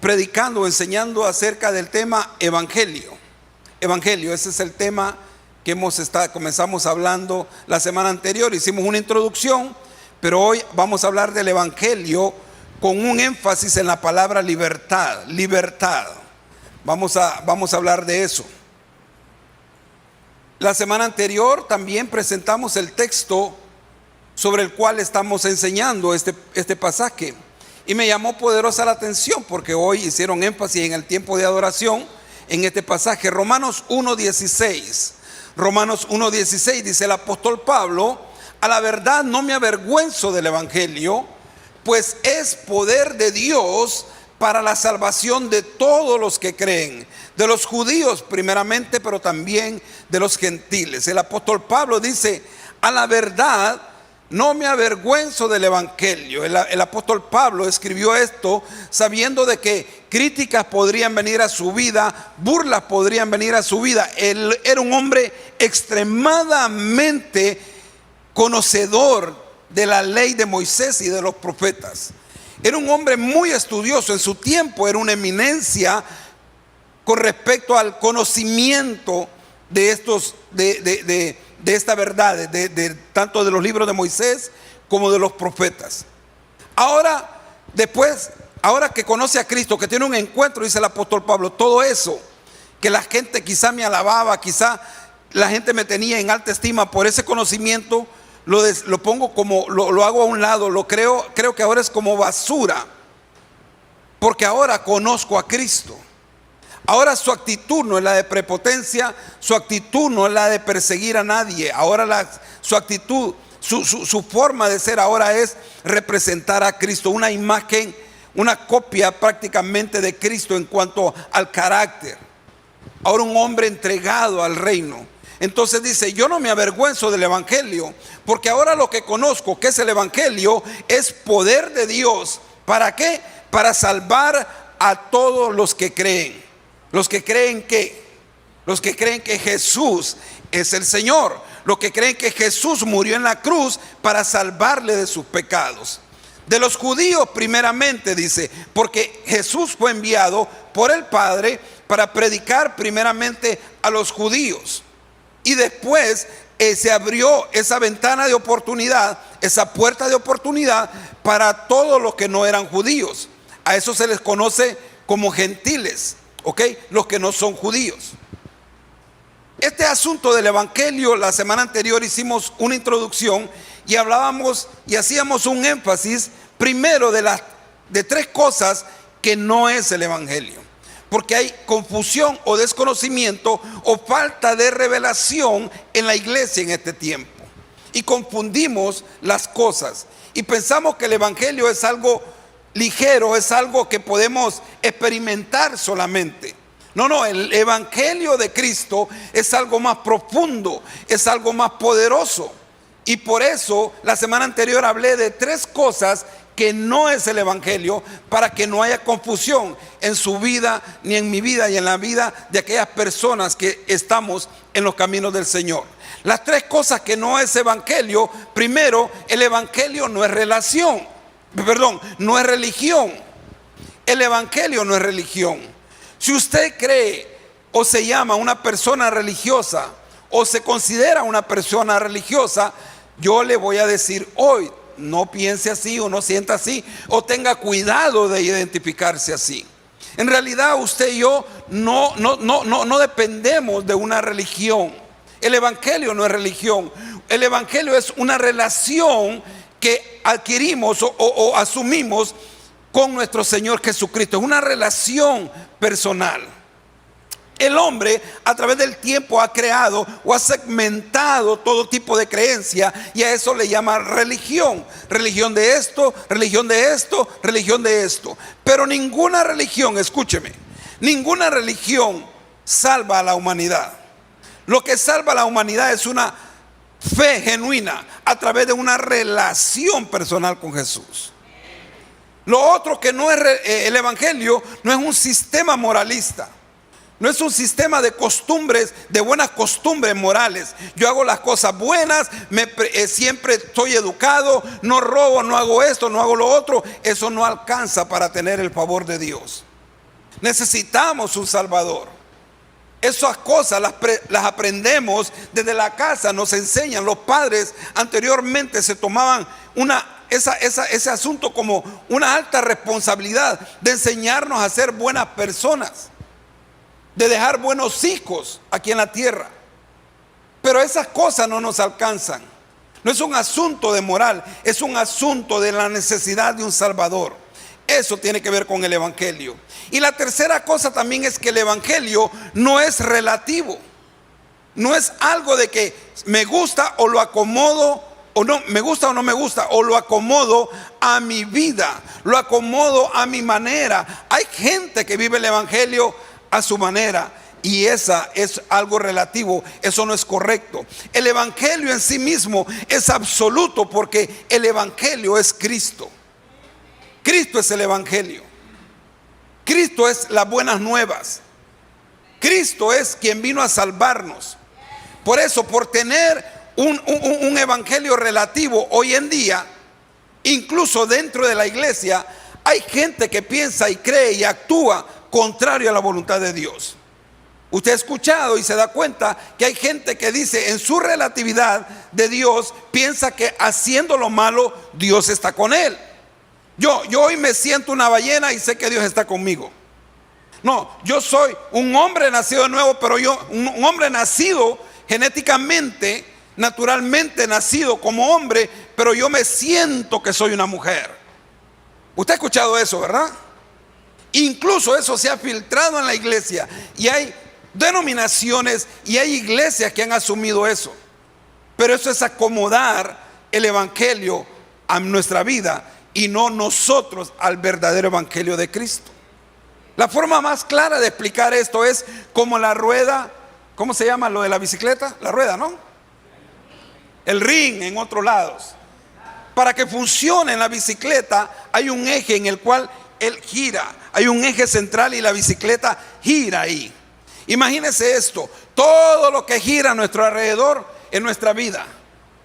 predicando o enseñando acerca del tema evangelio. Evangelio, ese es el tema que comenzamos hablando la semana anterior. Hicimos una introducción, pero hoy vamos a hablar del evangelio con un énfasis en la palabra libertad. Libertad. Vamos a hablar de eso. La semana anterior también presentamos el texto sobre el cual estamos enseñando este pasaje. Y me llamó poderosa la atención porque hoy hicieron énfasis en el tiempo de adoración en este pasaje. Romanos 1:16. Romanos 1:16 dice el apóstol Pablo: a la verdad no me avergüenzo del evangelio, pues es poder de Dios para la salvación de todos los que creen, de los judíos primeramente, pero también de los gentiles. El apóstol Pablo dice: a la verdad no me avergüenzo del evangelio. El apóstol Pablo escribió esto sabiendo de que críticas podrían venir a su vida, burlas podrían venir a su vida. Él era un hombre extremadamente conocedor de la ley de Moisés y de los profetas. Era un hombre muy estudioso. En su tiempo era una eminencia con respecto al conocimiento de esta verdad, tanto de los libros de Moisés como de los profetas. Ahora que conoce a Cristo, que tiene un encuentro, dice el apóstol Pablo, todo eso que la gente quizá me alababa, quizá la gente me tenía en alta estima por ese conocimiento, lo pongo como, lo hago a un lado, creo que ahora es como basura, porque ahora conozco a Cristo. Ahora su actitud no es la de prepotencia, su actitud no es la de perseguir a nadie. Ahora su actitud, su forma de ser ahora es representar a Cristo, una imagen, una copia prácticamente de Cristo en cuanto al carácter. Ahora un hombre entregado al reino. Entonces dice: yo no me avergüenzo del evangelio, porque ahora lo que conozco, que es el evangelio, es poder de Dios. ¿Para qué? Para salvar a todos los que creen. Los que creen que Jesús es el Señor. Los que creen que Jesús murió en la cruz para salvarle de sus pecados. De los judíos primeramente, dice, porque Jesús fue enviado por el Padre para predicar primeramente a los judíos. Y después se abrió esa ventana de oportunidad, esa puerta de oportunidad para todos los que no eran judíos. A eso se les conoce como gentiles, ¿ok? Los que no son judíos. Este asunto del evangelio, la semana anterior hicimos una introducción y hablábamos y hacíamos un énfasis primero de tres cosas que no es el evangelio. Porque hay confusión o desconocimiento o falta de revelación en la iglesia en este tiempo. Y confundimos las cosas. Y pensamos que el evangelio es algo ligero, es algo que podemos experimentar solamente. No, el evangelio de Cristo es algo más profundo, es algo más poderoso. Y por eso la semana anterior hablé de tres cosas que no es el evangelio, para que no haya confusión en su vida, ni en mi vida y en la vida de aquellas personas que estamos en los caminos del Señor. Las tres cosas que no es evangelio: primero, el evangelio no es no es religión. El evangelio no es religión. Si usted cree o se llama una persona religiosa o se considera una persona religiosa, yo le voy a decir hoy: no piense así o no sienta así, o tenga cuidado de identificarse así. En realidad usted y yo no dependemos de una religión. El evangelio no es religión. El evangelio es una relación que adquirimos o asumimos con nuestro Señor Jesucristo. Es una relación personal. El hombre a través del tiempo ha creado o ha segmentado todo tipo de creencia, y a eso le llama religión. Religión de esto, religión de esto, religión de esto. Pero ninguna religión, escúcheme, ninguna religión salva a la humanidad. Lo que salva a la humanidad es una fe genuina a través de una relación personal con Jesús. Lo otro que no es el evangelio, no es un sistema moralista. No es un sistema de costumbres, de buenas costumbres morales. Yo hago las cosas buenas, siempre estoy educado, no robo, no hago esto, no hago lo otro. Eso no alcanza para tener el favor de Dios. Necesitamos un Salvador. Esas cosas las aprendemos desde la casa, nos enseñan. Los padres anteriormente se tomaban ese asunto como una alta responsabilidad de enseñarnos a ser buenas personas, de dejar buenos hijos aquí en la tierra. Pero esas cosas no nos alcanzan. No es un asunto de moral, es un asunto de la necesidad de un Salvador. Eso tiene que ver con el Evangelio. Y la tercera cosa también es que el Evangelio no es relativo. No es algo de que me gusta o lo acomodo, o no, me gusta o no me gusta, o lo acomodo a mi vida, lo acomodo a mi manera. Hay gente que vive el Evangelio a su manera, y esa es algo relativo. Eso no es correcto. El Evangelio en sí mismo es absoluto, porque el Evangelio es Cristo. Cristo es el Evangelio. Cristo es las buenas nuevas. Cristo es quien vino a salvarnos. Por eso, por tener un evangelio relativo hoy en día, incluso dentro de la iglesia, hay gente que piensa y cree y actúa contrario a la voluntad de Dios. Usted ha escuchado y se da cuenta que hay gente que dice en su relatividad de Dios, piensa que haciendo lo malo Dios está con él. Yo hoy me siento una ballena y sé que Dios está conmigo. No, yo soy un hombre nacido de nuevo, pero un hombre nacido genéticamente, naturalmente nacido como hombre, pero yo me siento que soy una mujer. Usted ha escuchado eso, ¿verdad? Incluso eso se ha filtrado en la iglesia, y hay denominaciones y hay iglesias que han asumido eso. Pero eso es acomodar el evangelio a nuestra vida y no nosotros al verdadero evangelio de Cristo. La forma más clara de explicar esto es como la rueda. ¿Cómo se llama lo de la bicicleta? La rueda, ¿no? El ring en otros lados. Para que funcione en la bicicleta hay un eje en el cual él gira. Hay un eje central y la bicicleta gira ahí. Imagínese esto: todo lo que gira a nuestro alrededor en nuestra vida,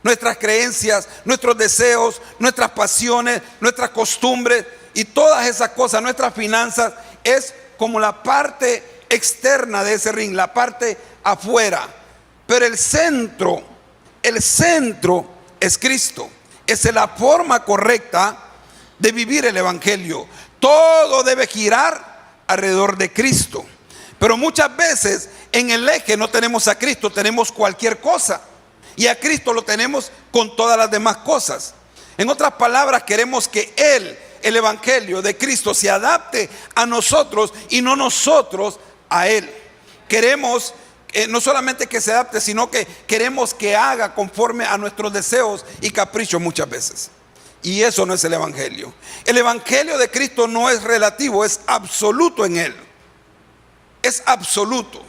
nuestras creencias, nuestros deseos, nuestras pasiones, nuestras costumbres y todas esas cosas, nuestras finanzas, es como la parte externa de ese ring, la parte afuera. Pero el centro es Cristo. Esa es la forma correcta de vivir el evangelio. Todo debe girar alrededor de Cristo. Pero muchas veces en el eje no tenemos a Cristo, tenemos cualquier cosa. Y a Cristo lo tenemos con todas las demás cosas. En otras palabras, queremos que el evangelio de Cristo se adapte a nosotros y no nosotros a Él. Queremos no solamente que se adapte, sino que queremos que haga conforme a nuestros deseos y caprichos muchas veces. Y eso no es el evangelio. El evangelio de Cristo no es relativo, es absoluto en Él. Es absoluto.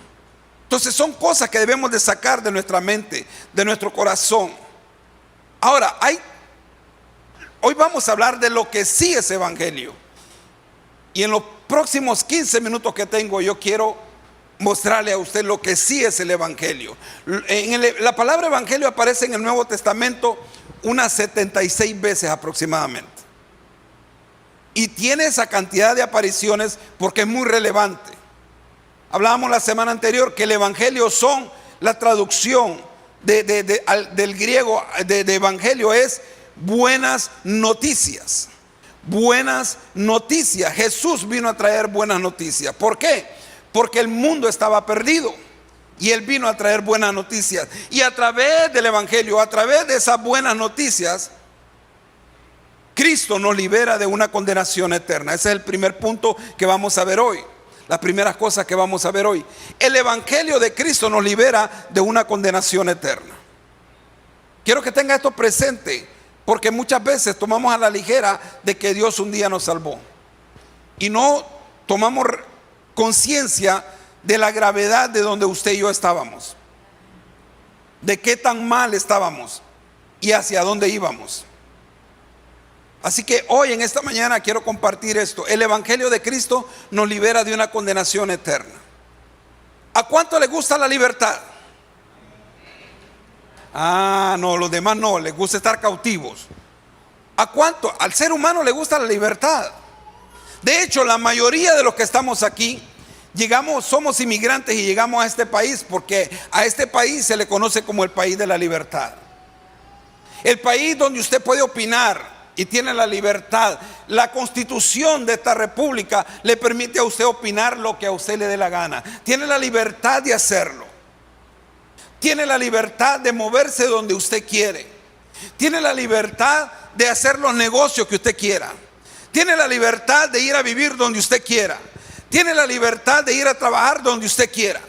Entonces son cosas que debemos de sacar de nuestra mente, de nuestro corazón. Ahora, hoy vamos a hablar de lo que sí es evangelio. Y en los próximos 15 minutos que tengo, yo quiero mostrarle a usted lo que sí es el evangelio. La palabra evangelio aparece en el Nuevo Testamento unas 76 veces aproximadamente. Y tiene esa cantidad de apariciones porque es muy relevante. Hablábamos la semana anterior que el evangelio son la traducción del griego de evangelio es buenas noticias. Buenas noticias. Jesús vino a traer buenas noticias. ¿Por qué? Porque el mundo estaba perdido y Él vino a traer buenas noticias. Y a través del evangelio, a través de esas buenas noticias, Cristo nos libera de una condenación eterna. Ese es el primer punto que vamos a ver hoy. Las primeras cosas que vamos a ver hoy. El evangelio de Cristo nos libera de una condenación eterna. Quiero que tenga esto presente, porque muchas veces tomamos a la ligera de que Dios un día nos salvó y no tomamos conciencia de la gravedad de donde usted y yo estábamos, de qué tan mal estábamos y hacia dónde íbamos. Así que hoy en esta mañana quiero compartir esto. El evangelio de Cristo nos libera de una condenación eterna. ¿A cuánto le gusta la libertad? No, los demás no, les gusta estar cautivos. ¿A cuánto? Al ser humano le gusta la libertad. De hecho, la mayoría de los que estamos aquí, somos inmigrantes y llegamos a este país porque a este país se le conoce como el país de la libertad. El país donde usted puede opinar y tiene la libertad. La constitución de esta república le permite a usted opinar lo que a usted le dé la gana. Tiene la libertad de hacerlo. Tiene la libertad de moverse donde usted quiere. Tiene la libertad de hacer los negocios que usted quiera. Tiene la libertad de ir a vivir donde usted quiera. Tiene la libertad de ir a trabajar donde usted quiera.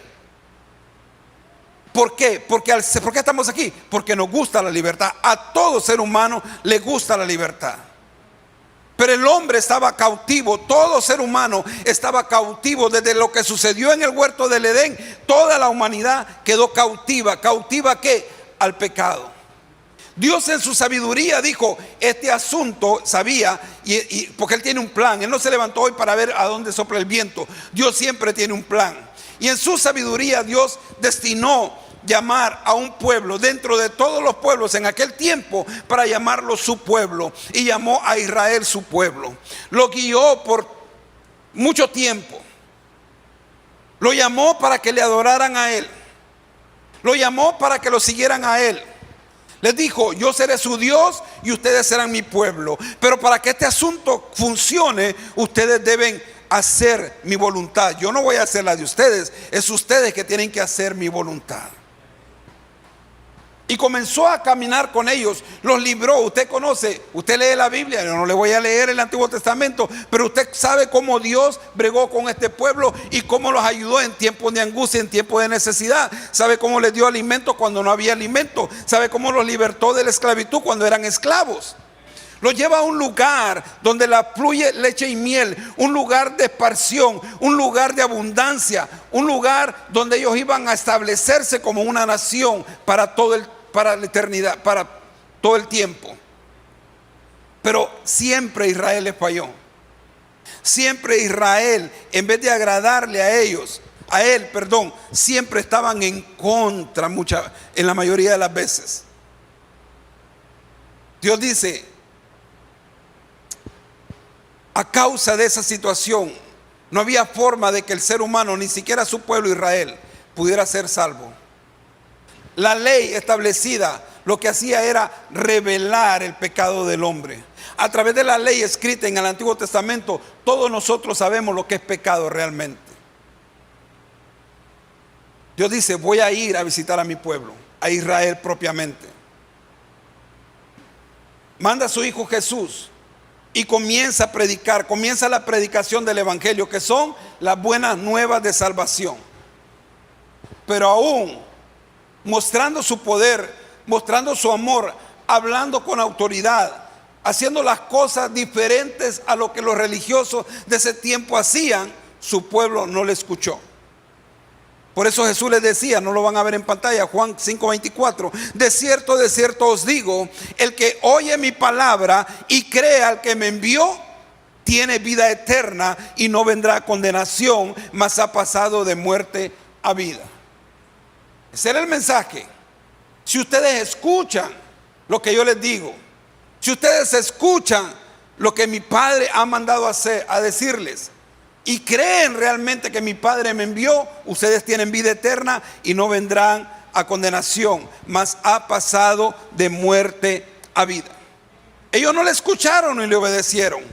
¿Por qué? ¿Por qué estamos aquí? Porque nos gusta la libertad. A todo ser humano le gusta la libertad. Pero el hombre estaba cautivo, todo ser humano estaba cautivo desde lo que sucedió en el huerto del Edén. Toda la humanidad quedó cautiva. ¿Cautiva qué? Al pecado. Dios en su sabiduría dijo, este asunto sabía, porque Él tiene un plan. Él no se levantó hoy para ver a dónde sopla el viento. Dios siempre tiene un plan. Y en su sabiduría Dios destinó llamar a un pueblo dentro de todos los pueblos en aquel tiempo para llamarlo su pueblo, y llamó a Israel su pueblo. Lo guió por mucho tiempo. Lo llamó para que le adoraran a Él. Lo llamó para que lo siguieran a Él. Les dijo, yo seré su Dios y ustedes serán mi pueblo. Pero para que este asunto funcione, ustedes deben hacer mi voluntad. Yo no voy a hacer la de ustedes, es ustedes que tienen que hacer mi voluntad. Y comenzó a caminar con ellos, los libró. Usted conoce, usted lee la Biblia, yo no le voy a leer el Antiguo Testamento, pero usted sabe cómo Dios bregó con este pueblo y cómo los ayudó en tiempos de angustia, en tiempos de necesidad. Sabe cómo les dio alimento cuando no había alimento. Sabe cómo los libertó de la esclavitud cuando eran esclavos. Los lleva a un lugar donde fluye leche y miel, un lugar de esparción, un lugar de abundancia, un lugar donde ellos iban a establecerse como una nación para la eternidad, para todo el tiempo. Pero siempre Israel les falló. Siempre Israel, en vez de agradarle a él, siempre estaban en contra en la mayoría de las veces. Dios dice, a causa de esa situación, no había forma de que el ser humano, ni siquiera su pueblo Israel, pudiera ser salvo. La ley establecida lo que hacía era revelar el pecado del hombre. A través de la ley escrita en el Antiguo Testamento, todos nosotros sabemos lo que es pecado realmente. Dios dice, voy a ir a visitar a mi pueblo, a Israel propiamente. Manda a su Hijo Jesús y comienza a predicar, comienza la predicación del Evangelio, que son las buenas nuevas de salvación. Pero aún mostrando su poder, mostrando su amor, hablando con autoridad, haciendo las cosas diferentes a lo que los religiosos de ese tiempo hacían, su pueblo no le escuchó. Por eso Jesús les decía, no lo van a ver en pantalla, Juan 5:24, de cierto os digo, el que oye mi palabra y cree al que me envió, tiene vida eterna y no vendrá a condenación, mas ha pasado de muerte a vida. Ese era el mensaje. Si ustedes escuchan lo que yo les digo, si ustedes escuchan lo que mi Padre ha mandado a decirles, y creen realmente que mi Padre me envió, ustedes tienen vida eterna y no vendrán a condenación, mas ha pasado de muerte a vida. Ellos no le escucharon y le obedecieron.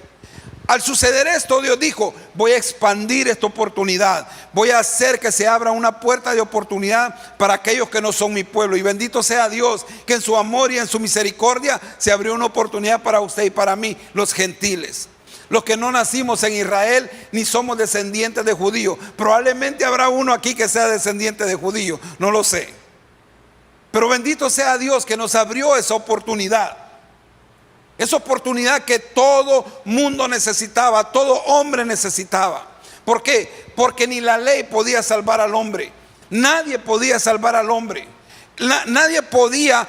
Al suceder esto, Dios dijo, voy a expandir esta oportunidad, voy a hacer que se abra una puerta de oportunidad para aquellos que no son mi pueblo. Y bendito sea Dios, que en su amor y en su misericordia se abrió una oportunidad para usted y para mí, los gentiles. Los que no nacimos en Israel ni somos descendientes de judíos. Probablemente habrá uno aquí que sea descendiente de judíos, no lo sé. Pero bendito sea Dios que nos abrió esa oportunidad. Esa oportunidad que todo mundo necesitaba, todo hombre necesitaba. ¿Por qué? Porque ni la ley podía salvar al hombre. Nadie podía salvar al hombre. Nadie podía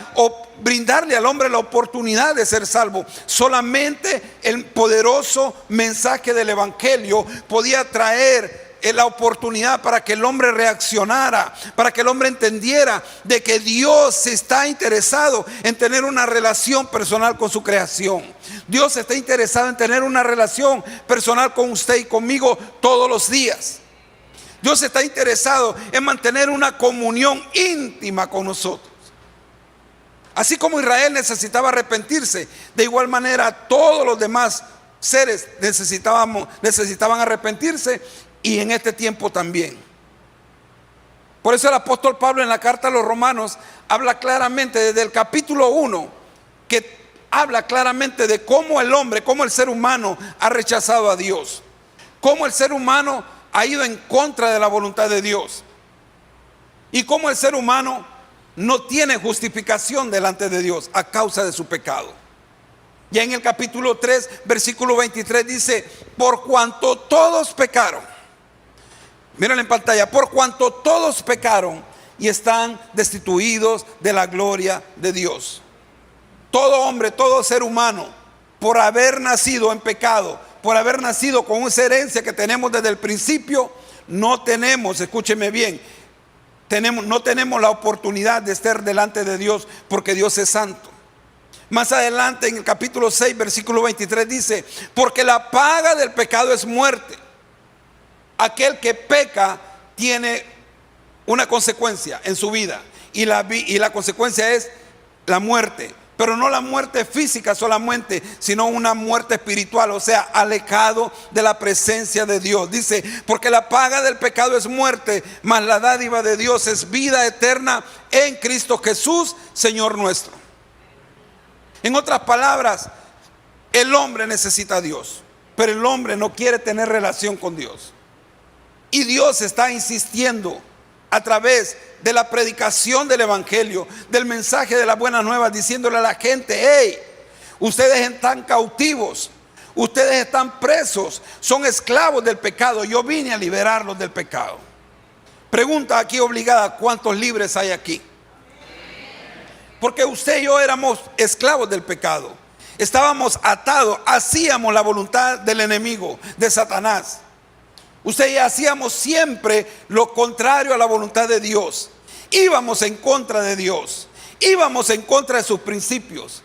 brindarle al hombre la oportunidad de ser salvo. Solamente el poderoso mensaje del Evangelio podía traer la oportunidad para que el hombre reaccionara, para que el hombre entendiera de que Dios está interesado en tener una relación personal con su creación. Dios está interesado en tener una relación personal con usted y conmigo todos los días. Dios está interesado en mantener una comunión íntima con nosotros. Así como Israel necesitaba arrepentirse, de igual manera todos los demás seres necesitaban arrepentirse, y en este tiempo también. Por eso el apóstol Pablo en la carta a los Romanos habla claramente desde el capítulo 1, que habla claramente de cómo el hombre, cómo el ser humano ha rechazado a Dios, cómo el ser humano ha ido en contra de la voluntad de Dios, y cómo el ser humano no tiene justificación delante de Dios a causa de su pecado. Ya en el capítulo 3, versículo 23 dice: por cuanto todos pecaron, miren en pantalla, por cuanto todos pecaron y están destituidos de la gloria de Dios. Todo hombre, todo ser humano, por haber nacido en pecado, por haber nacido con esa herencia que tenemos desde el principio, no tenemos, escúcheme bien, no tenemos la oportunidad de estar delante de Dios, porque Dios es santo. Más adelante en el capítulo 6, versículo 23 dice: porque la paga del pecado es muerte. Aquel que peca tiene una consecuencia en su vida, y la consecuencia es la muerte. Pero no la muerte física solamente, sino una muerte espiritual, o sea, alejado de la presencia de Dios. Dice: porque la paga del pecado es muerte, mas la dádiva de Dios es vida eterna en Cristo Jesús, Señor nuestro. En otras palabras, el hombre necesita a Dios, pero el hombre no quiere tener relación con Dios. Y Dios está insistiendo a través de la predicación del evangelio, del mensaje de las buenas nuevas, diciéndole a la gente: hey, ustedes están cautivos, ustedes están presos, son esclavos del pecado, yo vine a liberarlos del pecado. Pregunta aquí obligada: ¿cuántos libres hay aquí? Porque usted y yo éramos esclavos del pecado, estábamos atados, hacíamos la voluntad del enemigo, de Satanás. Usted y yo hacíamos siempre lo contrario a la voluntad de Dios. Íbamos en contra de Dios, íbamos en contra de sus principios.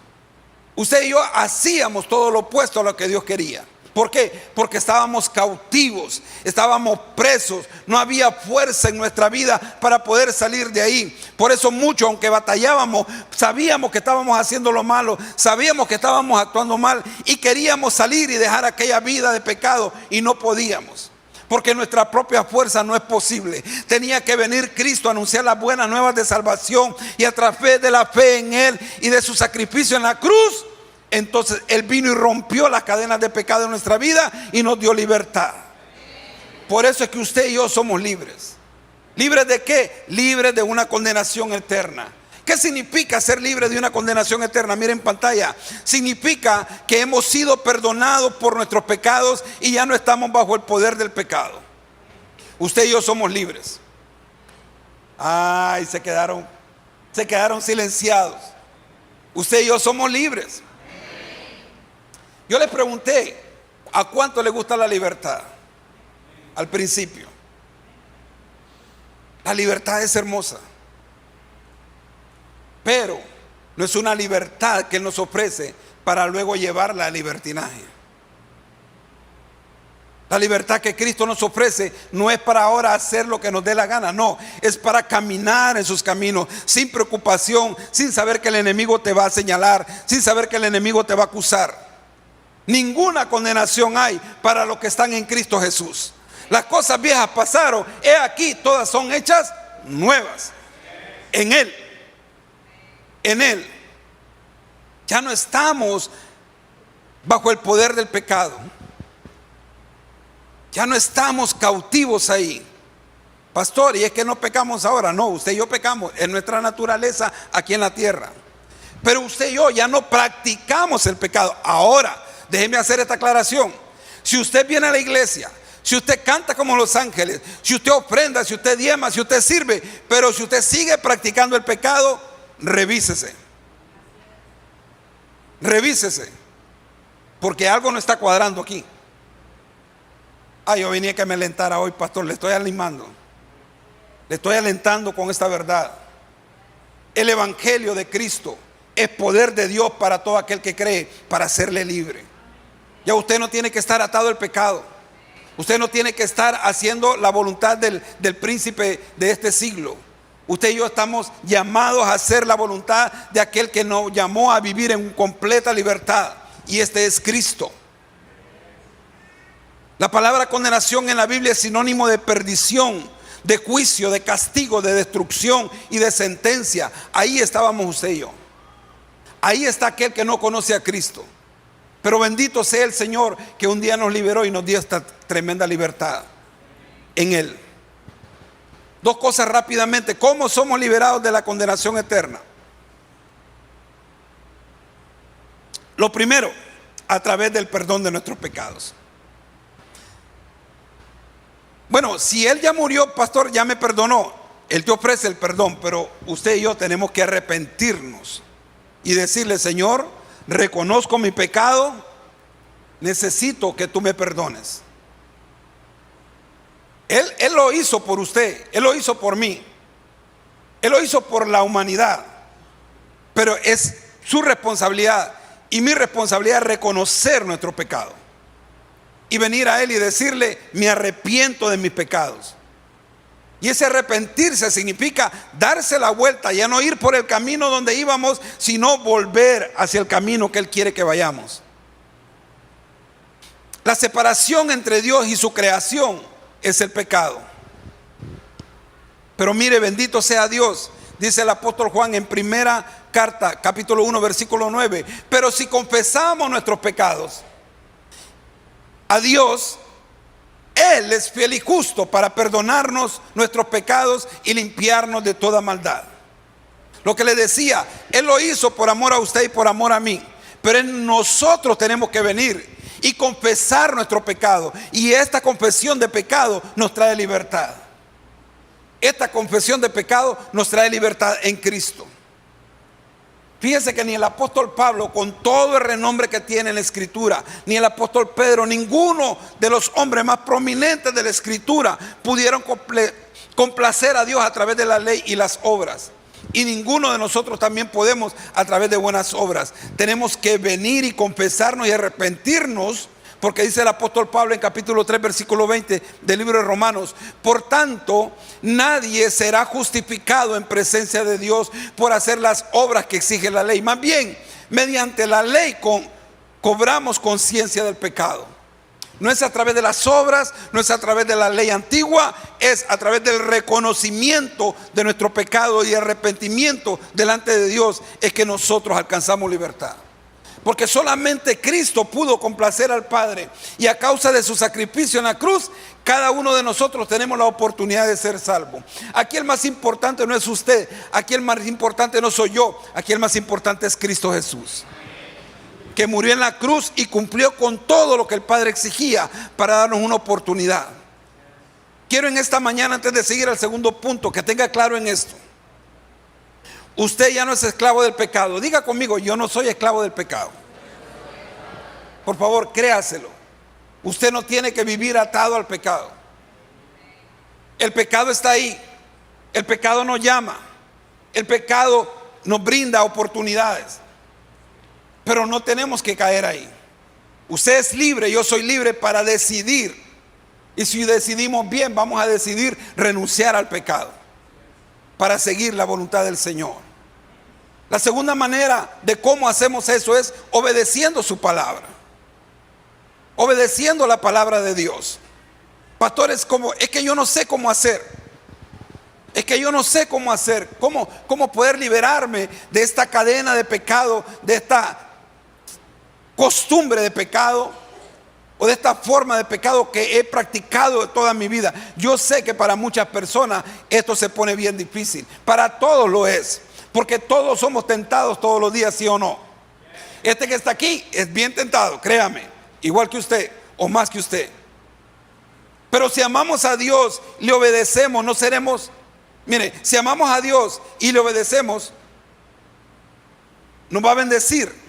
Usted y yo hacíamos todo lo opuesto a lo que Dios quería. ¿Por qué? Porque estábamos cautivos, estábamos presos, no había fuerza en nuestra vida para poder salir de ahí. Por eso mucho, aunque batallábamos, sabíamos que estábamos haciendo lo malo, sabíamos que estábamos actuando mal y queríamos salir y dejar aquella vida de pecado, y no podíamos. Porque nuestra propia fuerza no es posible. Tenía que venir Cristo a anunciar las buenas nuevas de salvación, y a través de la fe en Él y de su sacrificio en la cruz, entonces Él vino y rompió las cadenas de pecado en nuestra vida y nos dio libertad. Por eso es que usted y yo somos libres. ¿Libres de qué? Libres de una condenación eterna. ¿Qué significa ser libre de una condenación eterna? Miren en pantalla. Significa que hemos sido perdonados por nuestros pecados y ya no estamos bajo el poder del pecado. Usted y yo somos libres. Ay, se quedaron silenciados. Usted y yo somos libres. Yo les pregunté: ¿a cuánto le gusta la libertad? Al principio. La libertad es hermosa, pero no es una libertad que Él nos ofrece para luego llevarla al libertinaje. La libertad que Cristo nos ofrece no es para ahora hacer lo que nos dé la gana, no, es para caminar en sus caminos sin preocupación, sin saber que el enemigo te va a señalar, sin saber que el enemigo te va a acusar. Ninguna condenación hay para los que están en Cristo Jesús. Las cosas viejas pasaron, he aquí, todas son hechas nuevas en Él. En Él ya no estamos bajo el poder del pecado, ya no estamos cautivos ahí. Pastor, y es que no pecamos ahora. No, usted y yo pecamos, en nuestra naturaleza aquí en la tierra. Pero usted y yo ya no practicamos el pecado. Ahora, déjeme hacer esta aclaración: si usted viene a la iglesia, si usted canta como los ángeles, si usted ofrenda, si usted diezma, si usted sirve, pero si usted sigue practicando el pecado, revísese. Revísese, porque algo no está cuadrando aquí. Yo venía que me alentara hoy, pastor. Le estoy animando. Le estoy alentando con esta verdad. El evangelio de Cristo es poder de Dios para todo aquel que cree, para hacerle libre. Ya usted no tiene que estar atado al pecado. Usted no tiene que estar haciendo la voluntad del príncipe de este siglo. Usted y yo estamos llamados a hacer la voluntad de aquel que nos llamó a vivir en completa libertad. Y este es Cristo. La palabra condenación en la Biblia es sinónimo de perdición, de juicio, de castigo, de destrucción y de sentencia. Ahí estábamos usted y yo. Ahí está aquel que no conoce a Cristo. Pero bendito sea el Señor que un día nos liberó y nos dio esta tremenda libertad en Él. Dos cosas rápidamente. ¿Cómo somos liberados de la condenación eterna? Lo primero, a través del perdón de nuestros pecados. Bueno, si Él ya murió, pastor, ya me perdonó. Él te ofrece el perdón, pero usted y yo tenemos que arrepentirnos y decirle: Señor, reconozco mi pecado, necesito que tú me perdones. Él lo hizo por usted, Él lo hizo por mí, Él lo hizo por la humanidad, pero es su responsabilidad y mi responsabilidad reconocer nuestro pecado y venir a Él y decirle: me arrepiento de mis pecados. Y ese arrepentirse significa darse la vuelta, ya no ir por el camino donde íbamos, sino volver hacia el camino que Él quiere que vayamos. La separación entre Dios y su creación es el pecado. Pero mire, bendito sea Dios, dice el apóstol Juan en primera carta, capítulo 1, versículo 9: pero si confesamos nuestros pecados a Dios, Él es fiel y justo para perdonarnos nuestros pecados y limpiarnos de toda maldad. Lo que le decía, Él lo hizo por amor a usted y por amor a mí, pero nosotros tenemos que venir y confesar nuestro pecado, y esta confesión de pecado nos trae libertad. Esta confesión de pecado nos trae libertad en Cristo. Fíjense que ni el apóstol Pablo, con todo el renombre que tiene en la Escritura, ni el apóstol Pedro, ninguno de los hombres más prominentes de la Escritura pudieron complacer a Dios a través de la ley y las obras. Y ninguno de nosotros también podemos a través de buenas obras. Tenemos que venir y confesarnos y arrepentirnos, porque dice el apóstol Pablo en capítulo 3, versículo 20 del libro de Romanos: por tanto, nadie será justificado en presencia de Dios por hacer las obras que exige la ley. Más bien, mediante la ley cobramos conciencia del pecado. No es a través de las obras, no es a través de la ley antigua, es a través del reconocimiento de nuestro pecado y arrepentimiento delante de Dios es que nosotros alcanzamos libertad. Porque solamente Cristo pudo complacer al Padre, y a causa de su sacrificio en la cruz, cada uno de nosotros tenemos la oportunidad de ser salvo. Aquí el más importante no es usted, aquí el más importante no soy yo, aquí el más importante es Cristo Jesús, que murió en la cruz y cumplió con todo lo que el Padre exigía para darnos una oportunidad. Quiero en esta mañana, antes de seguir al segundo punto, que tenga claro en esto: usted ya no es esclavo del pecado. Diga conmigo: yo no soy esclavo del pecado. Por favor, créaselo. Usted no tiene que vivir atado al pecado. El pecado está ahí. El pecado nos llama. El pecado nos brinda oportunidades. Pero no tenemos que caer ahí. Usted es libre, yo soy libre para decidir. Y si decidimos bien, vamos a decidir renunciar al pecado para seguir la voluntad del Señor. La segunda manera de cómo hacemos eso es obedeciendo su palabra, obedeciendo la palabra de Dios. Pastor, es que yo no sé cómo hacer. Es que yo no sé cómo hacer, cómo poder liberarme de esta cadena de pecado, de esta costumbre de pecado, o de esta forma de pecado que he practicado toda mi vida. Yo sé que para muchas personas esto se pone bien difícil. Para todos lo es, porque todos somos tentados todos los días, ¿sí o no? Este que está aquí es bien tentado, créame, igual que usted o más que usted. Pero si amamos a Dios, le obedecemos, no seremos... Mire, si amamos a Dios y le obedecemos, nos va a bendecir,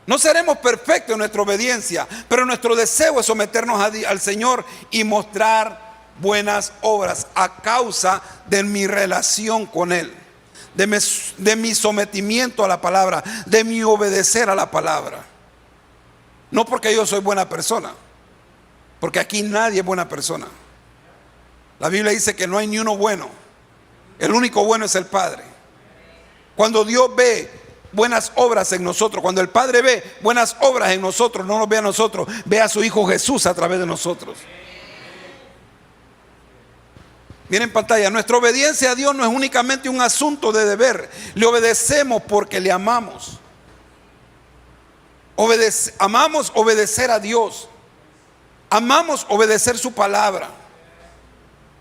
No seremos perfectos en nuestra obediencia, pero nuestro deseo es someternos al Señor y mostrar buenas obras a causa de mi relación con Él, de mi sometimiento a la palabra, de mi obedecer a la palabra. No porque yo soy buena persona, porque aquí nadie es buena persona. La Biblia dice que no hay ni uno bueno. El único bueno es el Padre. Cuando Dios ve buenas obras en nosotros, cuando el Padre ve buenas obras en nosotros, no nos ve a nosotros, ve a su Hijo Jesús a través de nosotros. Miren en pantalla, nuestra obediencia a Dios no es únicamente un asunto de deber. Le obedecemos porque le amamos. Amamos obedecer a Dios. Amamos obedecer su palabra.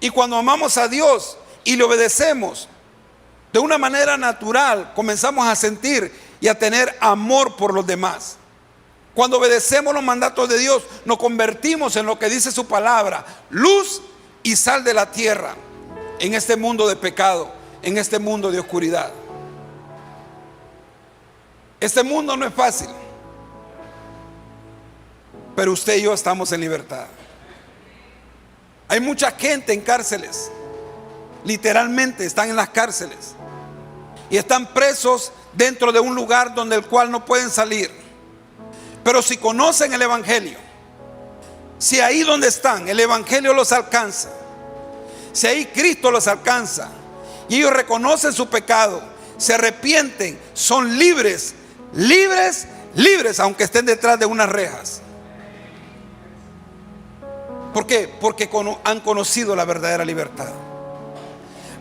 Y cuando amamos a Dios y le obedecemos, de una manera natural comenzamos a sentir y a tener amor por los demás. Cuando obedecemos los mandatos de Dios, nos convertimos en lo que dice su palabra, luz y sal de la tierra, en este mundo de pecado, en este mundo de oscuridad. Este mundo no es fácil, pero usted y yo estamos en libertad. Hay mucha gente en cárceles, literalmente están en las cárceles y están presos dentro de un lugar donde el cual no pueden salir. Pero si conocen el Evangelio, si ahí donde están el Evangelio los alcanza, si ahí Cristo los alcanza y ellos reconocen su pecado, se arrepienten, son libres, libres, libres, aunque estén detrás de unas rejas. ¿Por qué? Porque han conocido la verdadera libertad.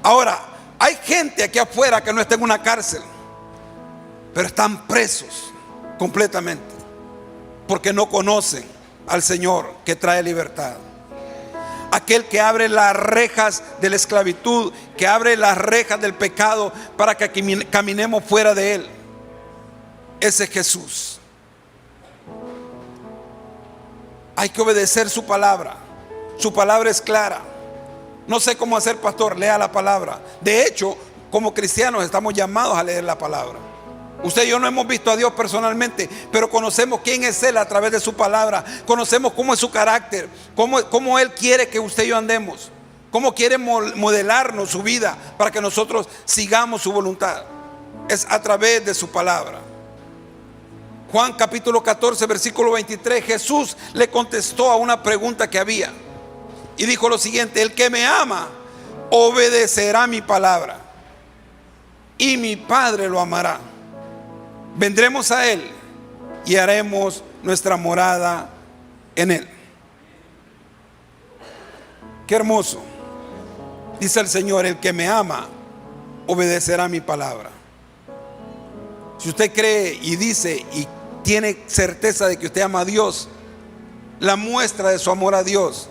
Ahora, hay gente aquí afuera que no está en una cárcel, pero están presos completamente, porque no conocen al Señor que trae libertad. Aquel que abre las rejas de la esclavitud, que abre las rejas del pecado para que caminemos fuera de él. Ese es Jesús. Hay que obedecer su palabra. Su palabra es clara. No sé cómo hacer, pastor, lea la palabra. De hecho, como cristianos estamos llamados a leer la palabra. Usted y yo no hemos visto a Dios personalmente, pero conocemos quién es Él a través de su palabra. Conocemos cómo es su carácter, cómo Él quiere que usted y yo andemos, cómo quiere modelarnos su vida para que nosotros sigamos su voluntad. Es a través de su palabra. Juan capítulo 14 versículo 23, Jesús le contestó a una pregunta que había y dijo lo siguiente: el que me ama obedecerá mi palabra y mi Padre lo amará. Vendremos a Él y haremos nuestra morada en Él. Qué hermoso. Dice el Señor: el que me ama obedecerá mi palabra. Si usted cree y dice y tiene certeza de que usted ama a Dios, la muestra de su amor a Dios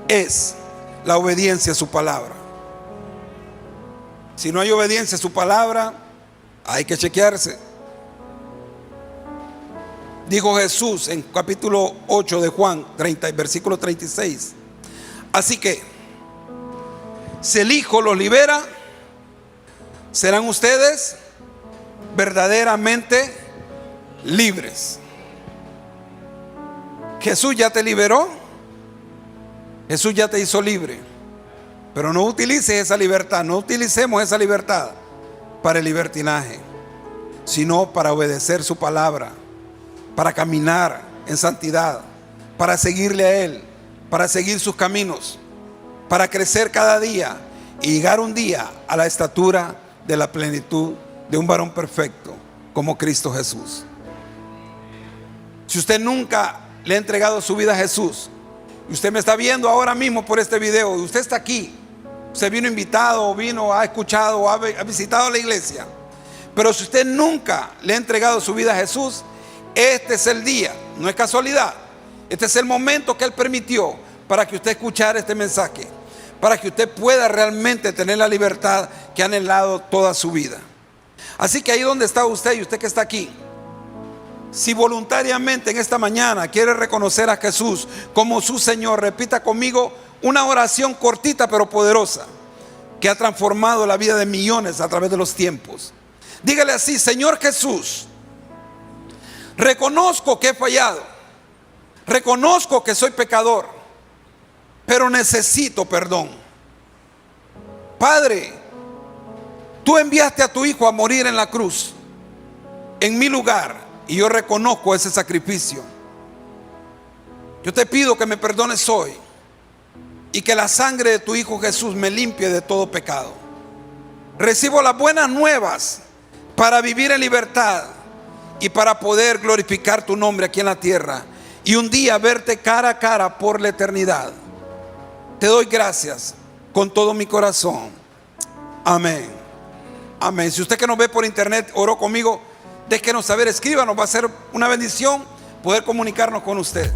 es la obediencia a su palabra. Si no hay obediencia a su palabra, hay que chequearse. Dijo Jesús en capítulo 8 de Juan 30, versículo 36: así que si el Hijo los libera, serán ustedes verdaderamente libres. Jesús ya te liberó, Jesús ya te hizo libre, pero no utilices esa libertad, no utilicemos esa libertad para el libertinaje, sino para obedecer su palabra, para caminar en santidad, para seguirle a Él, para seguir sus caminos, para crecer cada día y llegar un día a la estatura de la plenitud de un varón perfecto como Cristo Jesús. Si usted nunca le ha entregado su vida a Jesús, y usted me está viendo ahora mismo por este video, y usted está aquí, usted vino invitado, o vino, ha escuchado, o ha visitado la iglesia, pero si usted nunca le ha entregado su vida a Jesús, este es el día, no es casualidad, este es el momento que Él permitió para que usted escuchara este mensaje, para que usted pueda realmente tener la libertad que ha anhelado toda su vida. Así que ahí donde está usted y usted que está aquí, si voluntariamente en esta mañana quiere reconocer a Jesús como su Señor, repita conmigo una oración cortita pero poderosa que ha transformado la vida de millones a través de los tiempos. Dígale así: Señor Jesús, Reconozco que he fallado. Reconozco que soy pecador, pero necesito perdón. Padre, tú enviaste a tu Hijo a morir en la cruz en mi lugar, y yo reconozco ese sacrificio. Yo te pido que me perdones hoy y que la sangre de tu Hijo Jesús me limpie de todo pecado. Recibo las buenas nuevas para vivir en libertad y para poder glorificar tu nombre aquí en la tierra y un día verte cara a cara por la eternidad. Te doy gracias con todo mi corazón. Amén. Amén. Si usted que nos ve por internet oró conmigo, déjenos saber, escríbanos, va a ser una bendición poder comunicarnos con usted.